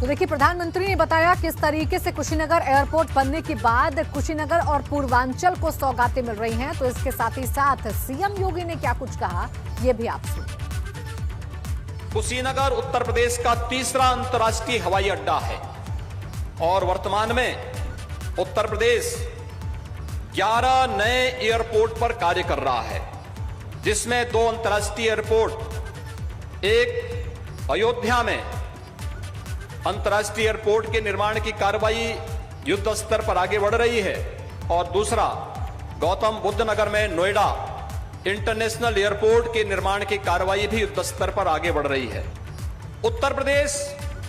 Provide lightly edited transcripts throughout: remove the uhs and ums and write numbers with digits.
तो देखिए, प्रधानमंत्री ने बताया किस तरीके से कुशीनगर एयरपोर्ट बनने के बाद कुशीनगर और पूर्वांचल को सौगातें मिल रही हैं। तो इसके साथ ही साथ सीएम योगी ने क्या कुछ कहा, ये भी आप सुनिए। कुशीनगर उत्तर प्रदेश का तीसरा अंतर्राष्ट्रीय हवाई अड्डा है और वर्तमान में उत्तर प्रदेश 11 नए एयरपोर्ट पर कार्य कर रहा है, जिसमें 2 अंतर्राष्ट्रीय एयरपोर्ट, एक अयोध्या में अंतर्राष्ट्रीय एयरपोर्ट के निर्माण की कार्रवाई युद्ध स्तर पर आगे बढ़ रही है और दूसरा गौतम बुद्ध नगर में नोएडा इंटरनेशनल एयरपोर्ट के निर्माण की कार्रवाई भी युद्ध स्तर पर आगे बढ़ रही है। उत्तर प्रदेश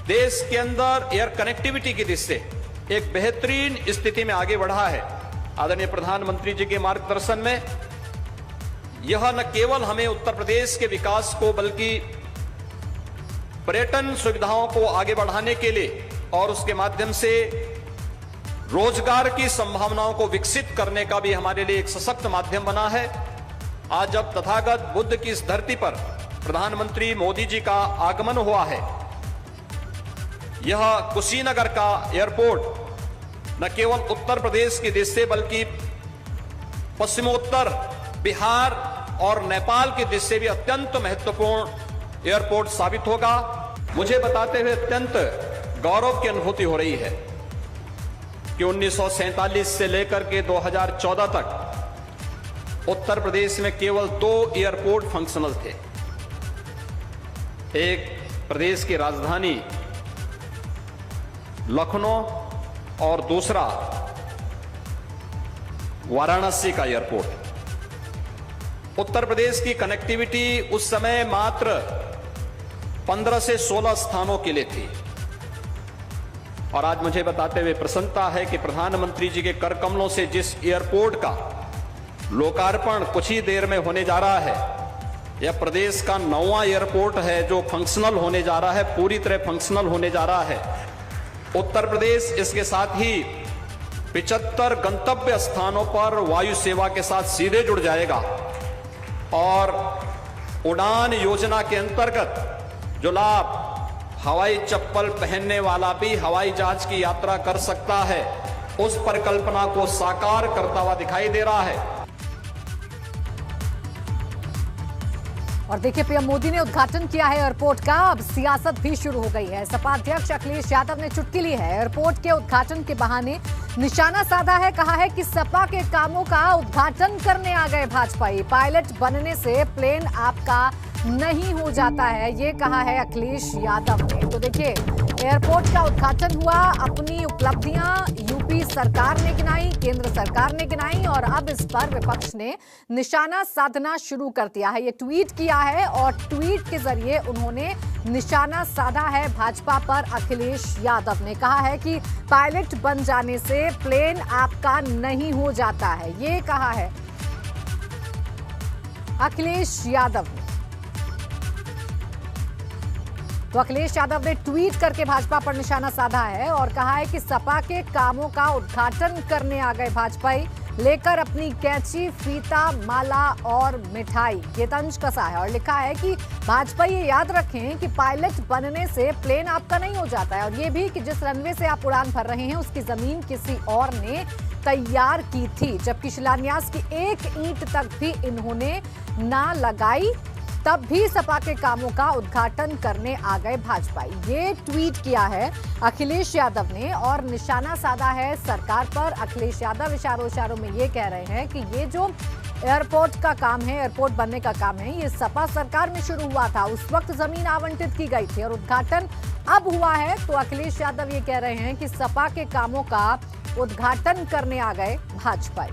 देश के अंदर एयर कनेक्टिविटी की दृष्टि से एक बेहतरीन स्थिति में आगे बढ़ा है। आदरणीय प्रधानमंत्री जी के मार्गदर्शन में यह न केवल हमें उत्तर प्रदेश के विकास को बल्कि पर्यटन सुविधाओं को आगे बढ़ाने के लिए और उसके माध्यम से रोजगार की संभावनाओं को विकसित करने का भी हमारे लिए एक सशक्त माध्यम बना है। आज जब तथागत बुद्ध की इस धरती पर प्रधानमंत्री मोदी जी का आगमन हुआ है, यह कुशीनगर का एयरपोर्ट न केवल उत्तर प्रदेश की दृष्टि से बल्कि पश्चिमोत्तर बिहार और नेपाल की दृष्टि से भी अत्यंत महत्वपूर्ण एयरपोर्ट साबित होगा। मुझे बताते हुए अत्यंत गौरव की अनुभूति हो रही है कि 1947 से लेकर के 2014 तक उत्तर प्रदेश में केवल 2 एयरपोर्ट फंक्शनल थे। एक प्रदेश की राजधानी लखनऊ और दूसरा वाराणसी का एयरपोर्ट। उत्तर प्रदेश की कनेक्टिविटी उस समय मात्र 15 से 16 स्थानों के लिए थी और आज मुझे बताते हुए प्रसन्नता है कि प्रधानमंत्री जी के कर कमलों से जिस एयरपोर्ट का लोकार्पण कुछ ही देर में होने जा रहा है, यह प्रदेश का 9वां एयरपोर्ट है जो फंक्शनल होने जा रहा है, पूरी तरह फंक्शनल होने जा रहा है। उत्तर प्रदेश इसके साथ ही 75 गंतव्य स्थानों पर वायु सेवा के साथ सीधे जुड़ जाएगा और उड़ान योजना के अंतर्गत जो लाभ हवाई चप्पल पहनने वाला भी हवाई जहाज की यात्रा कर सकता है, उस परिकल्पना को साकार करता हुआ दिखाई दे रहा है। और देखिए, पीएम मोदी ने उद्घाटन किया है एयरपोर्ट का, अब सियासत भी शुरू हो गई है। सपा अध्यक्ष अखिलेश यादव ने चुटकी ली है, एयरपोर्ट के उद्घाटन के बहाने निशाना साधा है। कहा है कि सपा के कामों का उद्घाटन करने आ गए भाजपाई, पायलट बनने से प्लेन आपका नहीं हो जाता है, ये कहा है अखिलेश यादव ने। तो देखिए, एयरपोर्ट का उद्घाटन हुआ, अपनी उपलब्धियां यूपी सरकार ने गिनाई, केंद्र सरकार ने गिनाई और अब इस पर विपक्ष ने निशाना साधना शुरू कर दिया है। ये ट्वीट किया है और ट्वीट के जरिए उन्होंने निशाना साधा है भाजपा पर। अखिलेश यादव ने कहा है कि पायलट बन जाने से प्लेन आपका नहीं हो जाता है, ये कहा है अखिलेश यादव ने। तो अखिलेश यादव ने ट्वीट करके भाजपा पर निशाना साधा है और कहा है कि सपा के कामों का उद्घाटन करने आ गए भाजपाई, लेकर अपनी कैंची, फीता, माला और मिठाई, ये तंज कसा है और लिखा है कि भाजपा ये याद रखें कि पायलट बनने से प्लेन आपका नहीं हो जाता है और ये भी कि जिस रनवे से आप उड़ान भर रहे हैं उसकी जमीन किसी और ने तैयार की थी, जबकि शिलान्यास की एक ईंट तक भी इन्होंने ना लगाई, तब भी सपा के कामों का उद्घाटन करने आ गए भाजपाई। ये ट्वीट किया है अखिलेश यादव ने और निशाना साधा है सरकार पर। अखिलेश यादव इशारों में ये कह रहे हैं कि ये जो एयरपोर्ट का काम है, एयरपोर्ट बनने का काम है, ये सपा सरकार में शुरू हुआ था, उस वक्त जमीन आवंटित की गई थी और उद्घाटन अब हुआ है। तो अखिलेश यादव ये कह रहे हैं कि सपा के कामों का उद्घाटन करने आ गए भाजपाई।